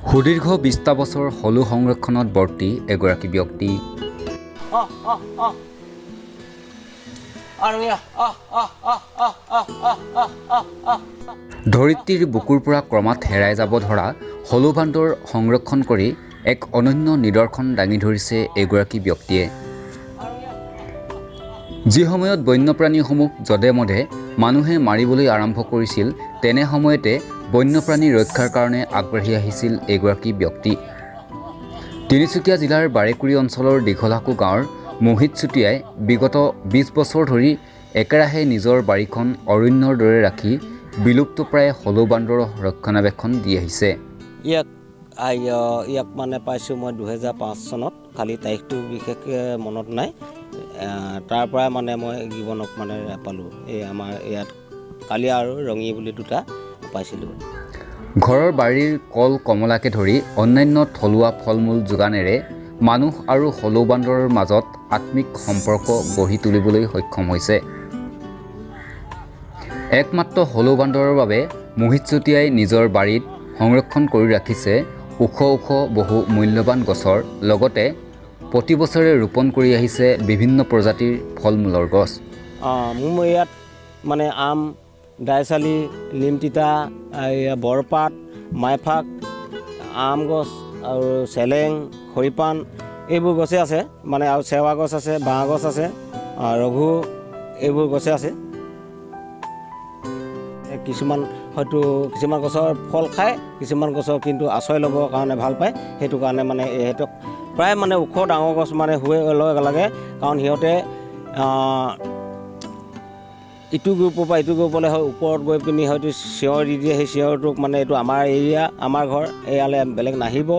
সুদীৰ্ঘ ২০টা বছৰ হলু সংৰক্ষণত বৰ্তি এগৰাকী ব্যক্তি ধৰিত্ৰীৰ বুকুৰ পৰা ক্ৰমাৎ হেৰাই যাব ধৰা হলু বান্দৰ সংৰক্ষণ কৰি এক অনন্য নিদৰ্শন দাঙি ধৰিছে এগৰাকী ব্যক্তিয়ে। যি সময়ত বন্যপ্ৰাণীসমূহ যধে মধে মানুহে মাৰিবলৈ আৰম্ভ কৰিছিল, তেনে সময়তে বন্যপ্ৰাণী ৰক্ষাৰ কাৰণে আগবাঢ়ি আহিছিল এগৰাকী ব্যক্তি। তিনিচুকীয়া জিলাৰ বাৰেকুৰি অঞ্চলৰ দীঘলাকু গাঁৱৰ মোহিত চুতীয়াই বিগত ২০ বছৰ ধৰি একেৰাহে নিজৰ বাৰীখন অৰণ্যৰ দৰে ৰাখি বিলুপ্তপ্ৰায় হলু বান্দৰৰ ৰক্ষণাবেক্ষণ দি আহিছে। ইয়াক মানে পাইছোঁ মই ২০০৫ চনত, খালি তাৰিখটো বিশেষকৈ মনত নাই। তাৰ পৰা মানে মই জীৱনক মানে পালোঁ। এই আমাৰ ইয়াত কালিয়া আৰু ৰঙী বুলি দুটা পাইছিলোঁ। ঘৰৰ বাৰীৰ কল কমলাকে ধৰি অন্যান্য থলুৱা ফল মূল যোগানেৰে মানুহ আৰু হলু বান্দৰৰ মাজত আত্মিক সম্পৰ্ক গঢ়ি তুলিবলৈ সক্ষম হৈছে। একমাত্ৰ হলু বান্দৰৰ বাবে মোহিত চুতীয়াই নিজৰ বাৰীত সংৰক্ষণ কৰি ৰাখিছে ওখ ওখ বহু মূল্যৱান গছৰ লগতে প্ৰতি বছৰে ৰোপণ কৰি আহিছে বিভিন্ন প্ৰজাতিৰ ফল মূলৰ গছ। মোৰ ইয়াত মানে আম, দাইচালি, লিমতিতা, বৰপাত, মাইফাক, আম গছ আৰু চেলেং, খৰিপান এইবোৰ গছে আছে। মানে আৰু চেৱা গছ আছে, বাঁহ গছ আছে, ৰঘু এইবোৰ গছে আছে। কিছুমান গছৰ ফল খায়, কিছুমান গছৰ কিন্তু আশ্ৰয় ল'বৰ কাৰণে ভাল পায়। সেইটো কাৰণে মানে সিহঁতক প্ৰায় মানে ওখ ডাঙৰ গছ মানে হৈ লাগে, কাৰণ সিহঁতে ইটো গ্ৰুপৰ পৰা ইটো গ্ৰুপলৈ ওপৰত গৈ পিনি হয়তো চিঞৰ দি দিয়ে। সেই চিঞৰটোক মানে এইটো আমাৰ এৰিয়া, আমাৰ ঘৰ, ইয়ালৈ বেলেগ নাহিব,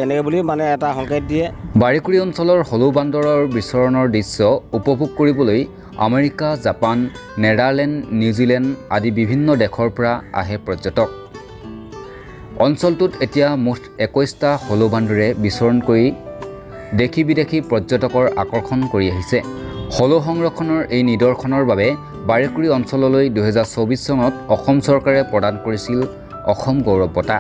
এনেকৈ বুলি মানে এটা সংকেত দিয়ে। বাৰেকুৰি অঞ্চলৰ হলু বান্দৰৰ বিচৰণৰ দৃশ্য উপভোগ কৰিবলৈ আমেৰিকা, জাপান, নেদাৰলেণ্ড, নিউজিলেণ্ড আদি বিভিন্ন দেশৰ পৰা আহে পৰ্যটক। অঞ্চলটোত এতিয়া মুঠ ২১টা হলু বান্দৰে বিচৰণ কৰি দেশী বিদেশী পৰ্যটকৰ আকৰ্ষণ কৰি আহিছে। হলু সংৰক্ষণৰ এই নিদৰ্শনৰ বাবে বাৰেকুৰি অঞ্চললৈ ২০২৪ চনত অসম চৰকাৰে প্ৰদান কৰিছিল অসম গৌৰৱ বঁটা।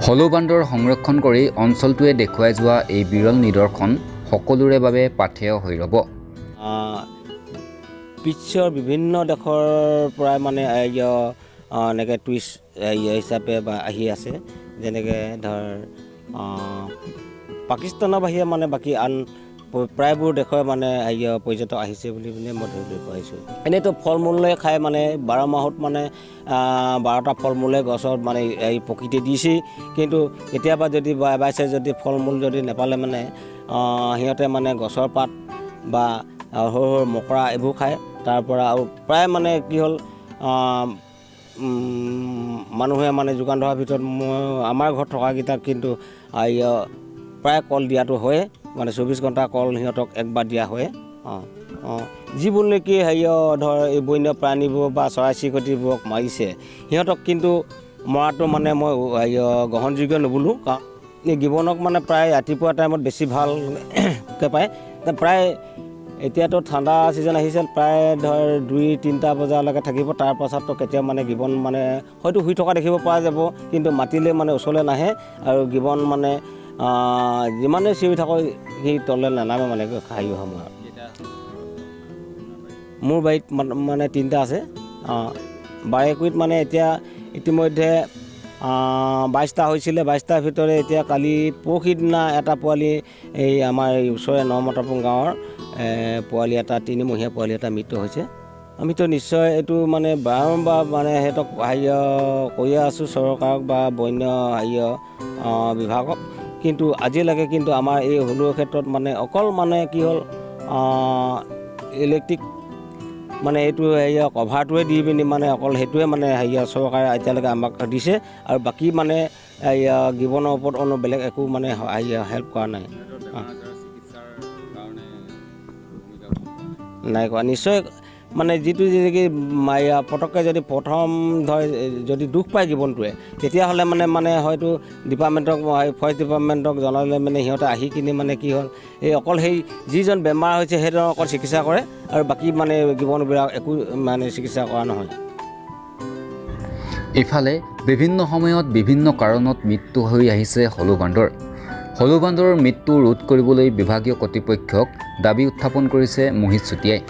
হলু বান্দৰ সংৰক্ষণ কৰি অঞ্চলটোৱে দেখুৱাই যোৱা এই বিৰল নিদৰ্শন সকলোৰে বাবে পাথেয় হৈ ৰ'ব। বিশ্বৰ বিভিন্ন দেশৰ পৰাই মানে এনেকৈ টুৰিষ্ট হিচাপে বা আহি আছে। যেনেকৈ ধৰ পাকিস্তানৰ বাহিৰে মানে বাকী আন প্ৰায়বোৰ দেশৰ মানে পৰ্যটক আহিছে বুলি পিনে মই ধৰি পাইছোঁ। এনেইতো ফল মূলে খাই মানে ১২ মাহত মানে ১২টা ফল মূলে গছত মানে এই প্ৰকৃতি দিছেই। কিন্তু কেতিয়াবা যদি বাইছে যদি ফল মূল যদি নাপালে মানে সিহঁতে মানে গছৰ পাত বা সৰু সৰু মকৰা এইবোৰ খায়। তাৰ পৰা আৰু প্ৰায় মানে কি হ'ল মানুহে মানে যোগান ধৰাৰ ভিতৰত আমাৰ ঘৰত থকাকেইটাক কিন্তু প্ৰায় কল দিয়াটো হয়। মানে ২৪ ঘণ্টা কল সিহঁতক একবাৰ দিয়া হয়। যিবোৰ নেকি ধৰ এই বন্য প্ৰাণীবোৰ বা চৰাই চিৰিকটিবোৰক মাৰিছে, সিহঁতক কিন্তু মৰাটো মানে মই গ্ৰহণযোগ্য নুবুলোঁ। কাৰণ এই গিবনক মানে প্ৰায় ৰাতিপুৱা টাইমত বেছি ভালকৈ পায়। প্ৰায় এতিয়াতো ঠাণ্ডা ছিজন আহিছে, প্ৰায় ধৰ ২-৩টা বজালৈকে থাকিব। তাৰ পাছততো কেতিয়াও মানে গিবন মানে হয়তো শুই থকা দেখিব পৰা যাব, কিন্তু মাতিলে মানে ওচৰলৈ নাহে। আৰু গিবন মানে যিমানে চিঞৰি থাকক সি তললৈ নানামে মানে সময়ত। মোৰ বাৰীত মানে ৩টা আছে। বাৰেকুৰিত মানে এতিয়া ইতিমধ্যে ২২টা হৈছিলে। ২২টাৰ ভিতৰত এতিয়া কালি পৰহি দিনা এটা পোৱালি এই আমাৰ এই ওচৰৰে নমতাপুং গাঁৱৰ পোৱালি এটা ৩মহীয়া পোৱালি এটা মৃত্যু হৈছে। আমিতো নিশ্চয় এইটো মানে বাৰম্বাৰ মানে সিহঁতক কৈয়ে আছোঁ চৰকাৰক বা বন্য বিভাগক, কিন্তু আজিলৈকে কিন্তু আমাৰ এই হলুৰ ক্ষেত্ৰত মানে অকল মানে কি হ'ল ইলেক্ট্ৰিক মানে এইটো কভাৰটোৱে দি পিনি মানে অকল সেইটোৱে মানে চৰকাৰে এতিয়ালৈকে আমাক দিছে। আৰু বাকী মানে গিবনৰ ওপৰত অন্য বেলেগ একো মানে হেল্প কৰা নাই কৰা। নিশ্চয় মানে যিটো যেনেকৈ পটককৈ যদি প্ৰথম ধৰ যদি দুখ পায় গিবনটোৱে, তেতিয়াহ'লে মানে হয়তো ডিপাৰ্টমেণ্টক ফৰেষ্ট ডিপাৰ্টমেণ্টক জনালে মানে সিহঁতে আহি কিনি মানে কি হ'ল এই অকল সেই যিজন বেমাৰ হৈছে সেইজনৰ অকল চিকিৎসা কৰে, আৰু বাকী মানে গিবনবিলাক একো মানে চিকিৎসা কৰা নহয়। ইফালে বিভিন্ন সময়ত বিভিন্ন কাৰণত মৃত্যু হৈ আহিছে হলৌ বান্দৰ। হলৌ বান্দৰৰ মৃত্যু ৰোধ কৰিবলৈ বিভাগীয় কৰ্তৃপক্ষক দাবী উত্থাপন কৰিছে মোহিত চুতীয়াই।